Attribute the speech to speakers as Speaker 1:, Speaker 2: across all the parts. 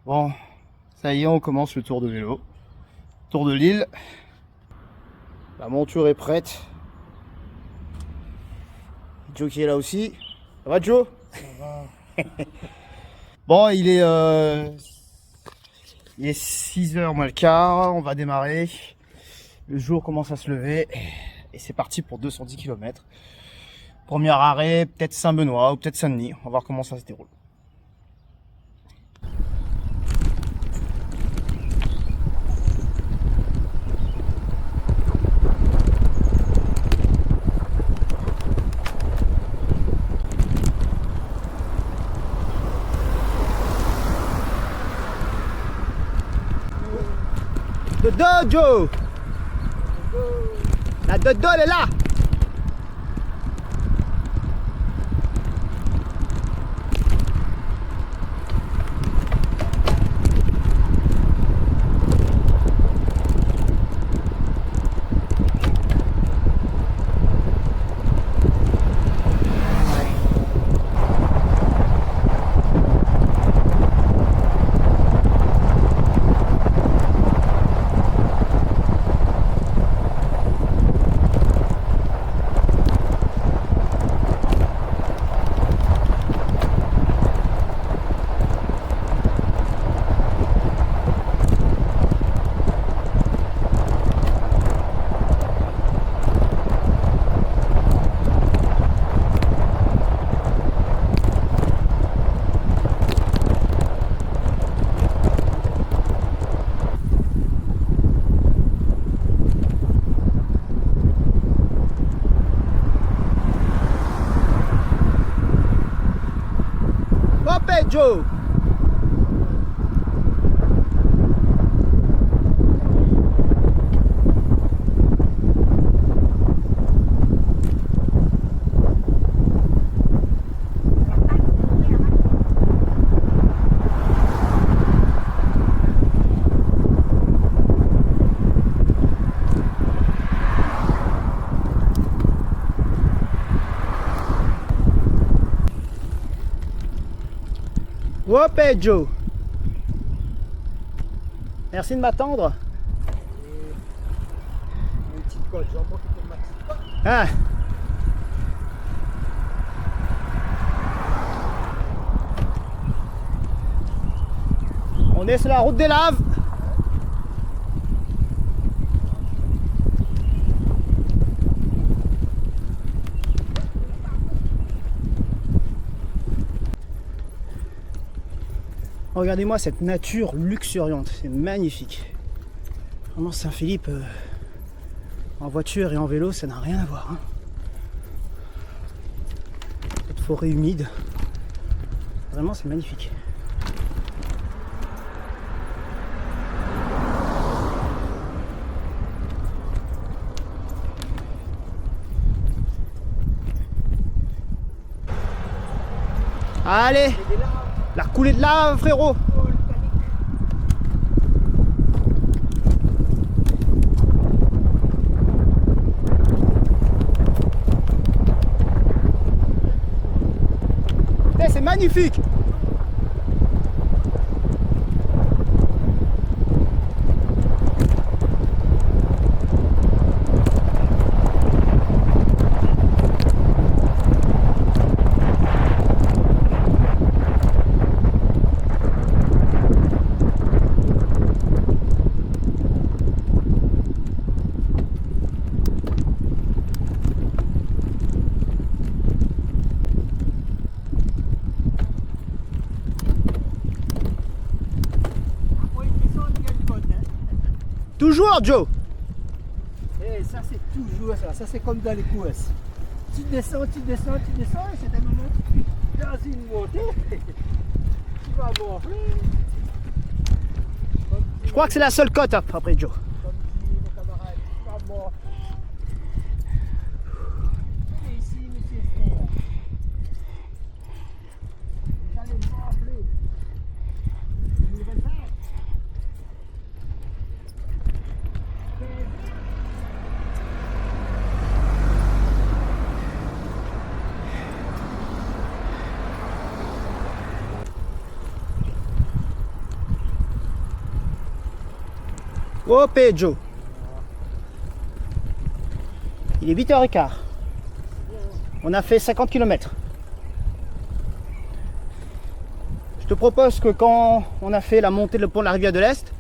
Speaker 1: Bon, ça y est, on commence le tour de vélo. Tour de l'île. La monture est prête. Joe qui est là aussi. Ça va Joe?
Speaker 2: Ça va.
Speaker 1: Bon, il est 6h moins le quart, on va démarrer. Le jour commence à se lever et c'est parti pour 210 km. Premier arrêt, peut-être Saint-Benoît ou peut-être Saint-Denis. On va voir comment ça se déroule. Dodo Joe! La dodo elle est là! Hop Joe! Hop Joe! Merci de m'attendre.
Speaker 2: Une petite colle, j'en profite pour ma petite colle.
Speaker 1: Ah. On est sur la route des laves. Regardez-moi cette nature luxuriante, c'est magnifique. Vraiment Saint-Philippe, en voiture et en vélo, ça n'a rien à voir. Hein. Cette forêt humide, vraiment c'est magnifique. Allez, la coulée de lave frérot. C'est magnifique. Toujours Joe.
Speaker 2: Et ça c'est toujours ça c'est comme dans les courses. Tu descends, et c'est un moment dans une montée, tu vas gonfler.
Speaker 1: Je crois que c'est la seule cote après Joe.
Speaker 2: Comme dit mon camarade, tu vas mort. Venez ici, monsieur frère. Vous allez gonfler. Vous voulez le faire?
Speaker 1: Hop, Joe. Il est 8h15. On a fait 50 km. Je te propose que quand on a fait la montée le pont de la rivière de l'Est,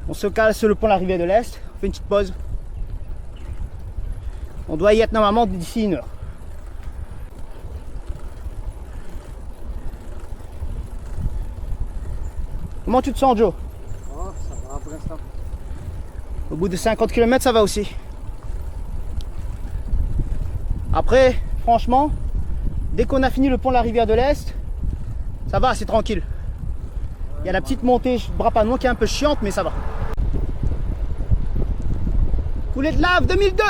Speaker 1: on se cale sur le pont de la rivière de l'Est, on fait une petite pause. On doit y être normalement d'ici 1 heure. Comment tu te sens, Joe?
Speaker 2: Oh, ça va pour l'instant.
Speaker 1: Au bout de 50 km, ça va aussi. Après, franchement, dès qu'on a fini le pont de la rivière de l'Est, ça va, c'est tranquille. Il y a la petite montée Brapanon qui est un peu chiante, mais ça va. Coulée de lave 2002.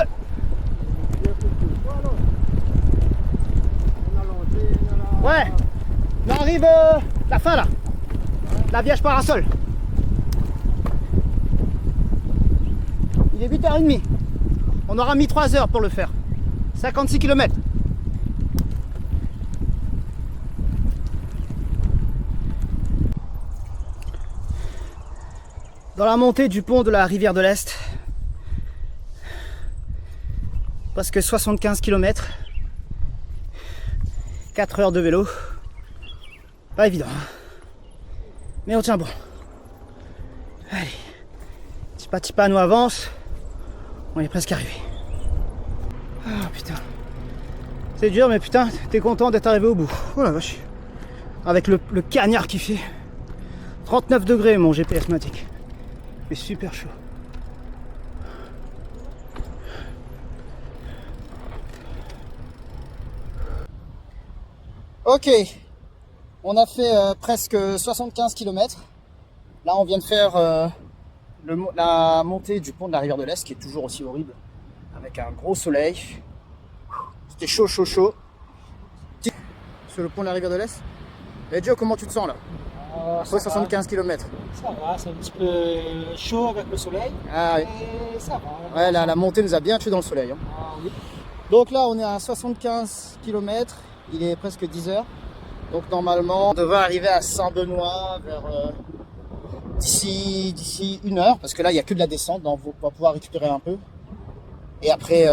Speaker 1: Ouais, on arrive la fin là. La Vierge Parasol. Il est 8h30. On aura mis 3 heures pour le faire. 56 km. Dans la montée du pont de la rivière de l'Est, presque 75 km, 4 heures de vélo, pas évident, mais on tient bon. Allez, petit pas nous avance, on est presque arrivé. Ah putain, c'est dur, mais putain, t'es content d'être arrivé au bout. Oh la vache, avec le cagnard qui fait 39 degrés mon GPS Matic. C'est super chaud. Ok, on a fait presque 75 km. Là, on vient de faire la montée du pont de la rivière de l'Est, qui est toujours aussi horrible, avec un gros soleil. C'était chaud, chaud, chaud. Sur le pont de la rivière de l'Est. Et Joe, comment tu te sens là? Après 75 km.
Speaker 2: Ça va, c'est un petit peu chaud avec le soleil.
Speaker 1: Ah oui.
Speaker 2: Mais ça va.
Speaker 1: Ouais, la montée nous a bien tué dans le soleil. Hein.
Speaker 2: Ah, oui.
Speaker 1: Donc là, on est à 75 km. Il est presque 10 heures. Donc normalement, on devrait arriver à Saint-Benoît vers d'ici 1 heure. Parce que là, il n'y a que de la descente. Donc on va pouvoir récupérer un peu. Et après,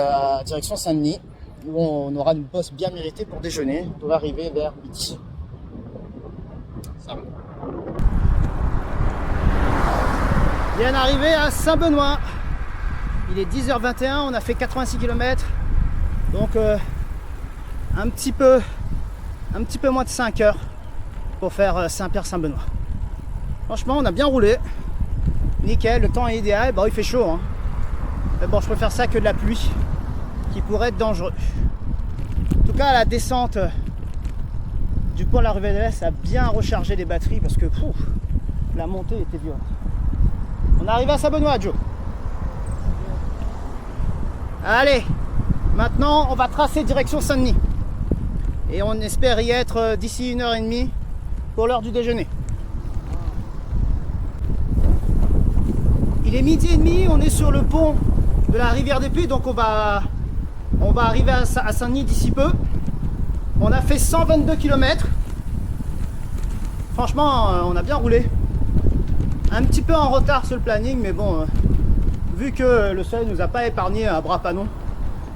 Speaker 1: direction Saint-Denis, où on aura une pause bien méritée pour déjeuner. On devrait arriver vers midi. Ça va. Bien arrivé à Saint-Benoît. Il est 10h21, on a fait 86 km. Donc un petit peu moins de 5 heures pour faire Saint-Pierre-Saint-Benoît. Franchement, on a bien roulé. Nickel, le temps est idéal. Bon, il fait chaud. Hein. Mais bon, je préfère ça que de la pluie qui pourrait être dangereux. En tout cas, la descente du pont de la rivière de l'Est a bien rechargé les batteries parce que la montée était violente. On arrive à Saint-Benoît, Joe. Allez, maintenant on va tracer direction Saint-Denis. Et on espère y être d'ici 1h30 pour l'heure du déjeuner. Il est 12h30, on est sur le pont de la rivière des Puits, donc on va arriver à Saint-Denis d'ici peu. On a fait 122 km. Franchement, on a bien roulé. Un petit peu en retard sur le planning, mais bon, vu que le soleil nous a pas épargné à Brapanon,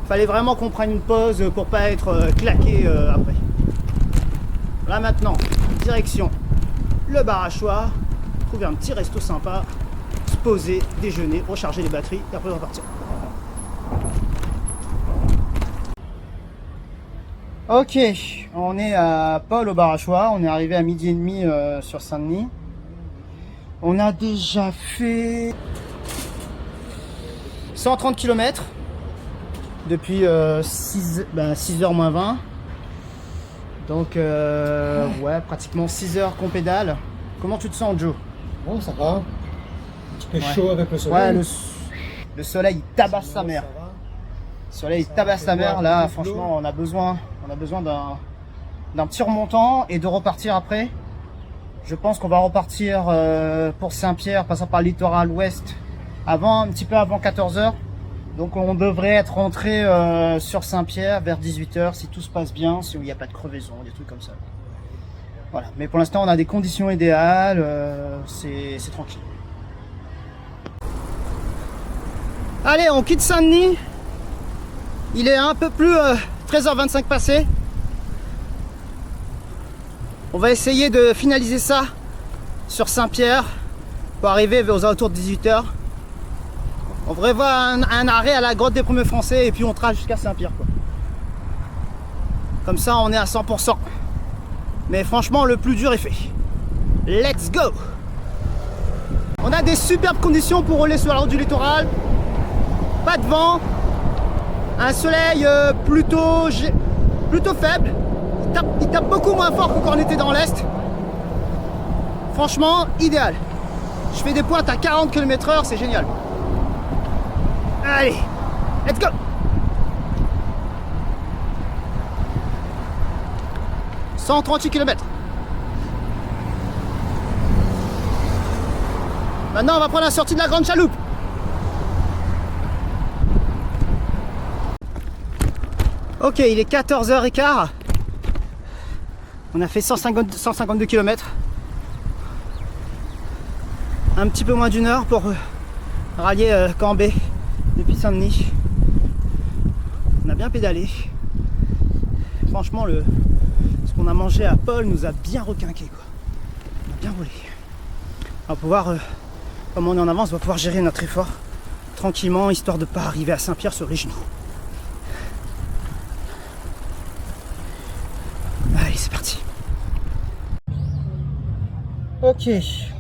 Speaker 1: il fallait vraiment qu'on prenne une pause pour pas être claqué après. Là maintenant, direction le bar à choix, trouver un petit resto sympa, se poser, déjeuner, recharger les batteries et après repartir. Ok, on est à Paul au bar à choix, on est arrivé à 12h30 sur Saint-Denis. On a déjà fait 130 km depuis 6h moins 20. Donc ouais, pratiquement 6 heures qu'on pédale. Comment tu te sens, Joe?
Speaker 2: Bon, ça va. Un petit peu chaud avec le soleil.
Speaker 1: Ouais, le soleil il tabasse sa mère. Le soleil il tabasse sa mère. Là, franchement, on a besoin d'un petit remontant et de repartir après. Je pense qu'on va repartir pour Saint-Pierre, passant par le littoral ouest, un petit peu avant 14h. Donc on devrait être rentré sur Saint-Pierre vers 18h si tout se passe bien, si il n'y a pas de crevaison, des trucs comme ça. Voilà. Mais pour l'instant on a des conditions idéales, c'est tranquille. Allez, on quitte Saint-Denis. Il est un peu plus 13h25 passé. On va essayer de finaliser ça sur Saint-Pierre pour arriver aux alentours de 18h. On prévoit un arrêt à la grotte des premiers Français et puis on trace jusqu'à Saint-Pierre, quoi. Comme ça on est à 100%. Mais franchement le plus dur est fait. Let's go! On a des superbes conditions pour rouler sur la route du littoral. Pas de vent. Un soleil plutôt faible. Il tape beaucoup moins fort que quand on était dans l'Est. Franchement, idéal. Je fais des pointes à 40 km/h, c'est génial. Allez, let's go! 138 km. Maintenant, on va prendre la sortie de la Grande Chaloupe. Ok, il est 14h15. On a fait 152 km. Un petit peu moins d'une heure pour rallier Cambé depuis Saint-Denis. On a bien pédalé. Franchement, ce qu'on a mangé à Paul nous a bien requinqué, quoi. On a bien roulé. On va pouvoir, comme on est en avance, on va pouvoir gérer notre effort tranquillement, histoire de ne pas arriver à Saint-Pierre sur les genoux. Allez, c'est parti. Ok,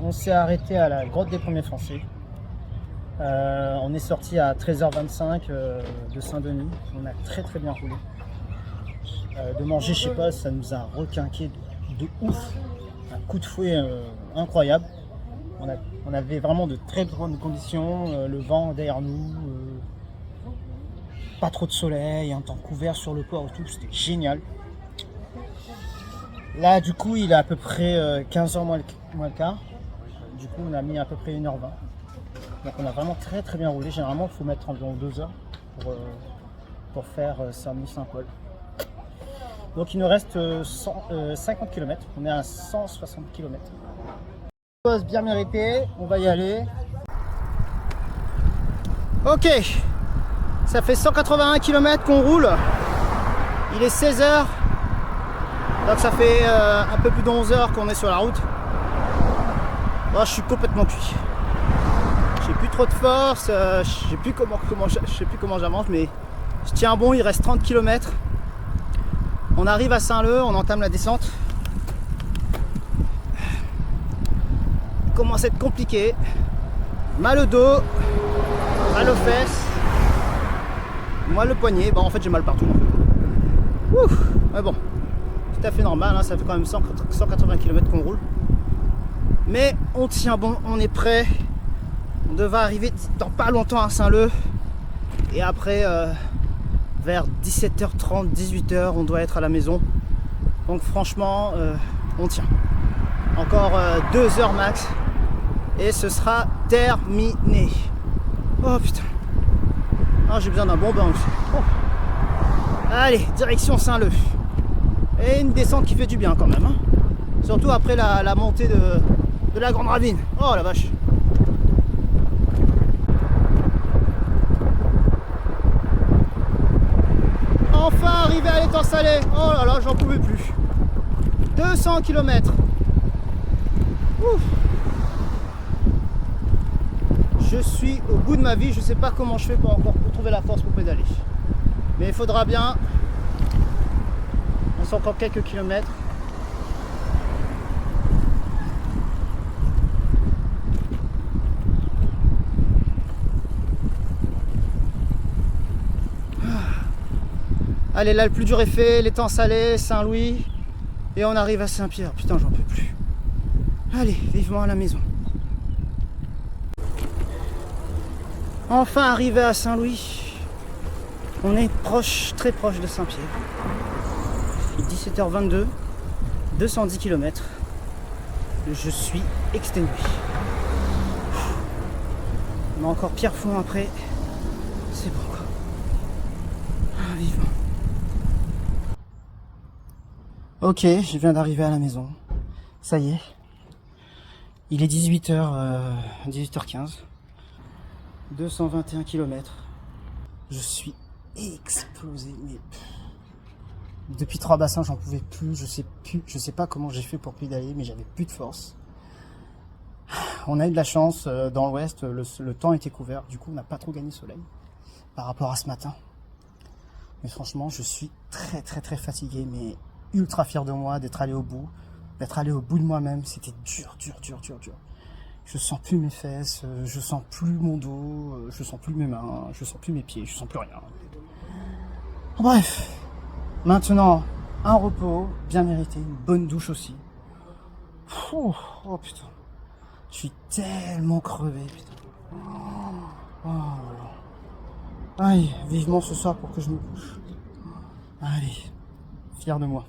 Speaker 1: on s'est arrêté à la grotte des premiers Français. On est sorti à 13h25 de Saint-Denis. On a très bien roulé. De manger, je sais pas, ça nous a requinqué de ouf. Un coup de fouet incroyable. On avait vraiment de très grandes conditions. Le vent derrière nous. Pas trop de soleil, un temps couvert sur le port et tout. C'était génial. Là, du coup, il est à peu près 15h moins le quart. Du coup, on a mis à peu près 1h20. Donc, on a vraiment très bien roulé. Généralement, il faut mettre environ 2 heures pour faire Saint-Denis-Saint-Paul. Donc, il nous reste 50 km. On est à 160 km. Pause bien méritée. On va y aller. Ok. Ça fait 181 km qu'on roule. Il est 16h. Donc ça fait un peu plus de 11 heures qu'on est sur la route. Oh, je suis complètement cuit. J'ai plus trop de force, je sais plus comment j'avance, mais je tiens bon, il reste 30 km. On arrive à Saint-Leu, on entame la descente. Il commence à être compliqué. Mal au dos, mal aux fesses, mal au poignet. Bon, en fait j'ai mal partout. Ouf, mais bon. Tout à fait normal, hein, ça fait quand même 180 km qu'on roule. Mais on tient bon, on est prêt. On devrait arriver dans pas longtemps à Saint-Leu. Et après, vers 17h30, 18h, on doit être à la maison. Donc franchement, on tient. Encore 2 heures max. Et ce sera terminé. Oh putain. Oh, j'ai besoin d'un bon bain aussi. Oh. Allez, direction Saint-Leu. Et une descente qui fait du bien quand même, hein. Surtout après la montée de la grande ravine. Oh la vache. Enfin arrivé à l'étang salé. Oh là là, j'en pouvais plus. 200 km. Ouf. Je suis au bout de ma vie. Je sais pas comment je fais pour trouver la force pour pédaler. Mais il faudra bien. On a encore quelques kilomètres. Allez, là le plus dur est fait, l'étang salé, Saint-Louis. Et on arrive à Saint-Pierre. Putain, j'en peux plus. Allez, vivement à la maison. Enfin arrivé à Saint-Louis. On est proche, très proche de Saint-Pierre. Il est 17h22, 210 km. Je suis exténué. On a encore Pierrefonds après. C'est bon quoi. Ah, vivement. Ok, je viens d'arriver à la maison. Ça y est. Il est 18h15. 221 km. Je suis explosé, mais depuis 3 bassins, j'en pouvais plus. Je sais pas comment j'ai fait pour pédaler, mais j'avais plus de force. On a eu de la chance dans l'ouest, le temps était couvert, du coup on n'a pas trop gagné soleil par rapport à ce matin. Mais franchement, je suis très fatigué, mais ultra fier de moi d'être allé au bout, de moi-même. C'était dur. Je sens plus mes fesses, je sens plus mon dos, je sens plus mes mains, je sens plus mes pieds, je sens plus rien. Bref, maintenant, un repos bien mérité, une bonne douche aussi. Oh putain, je suis tellement crevé, putain. Oh. Allez, vivement ce soir pour que je me couche. Allez, fier de moi.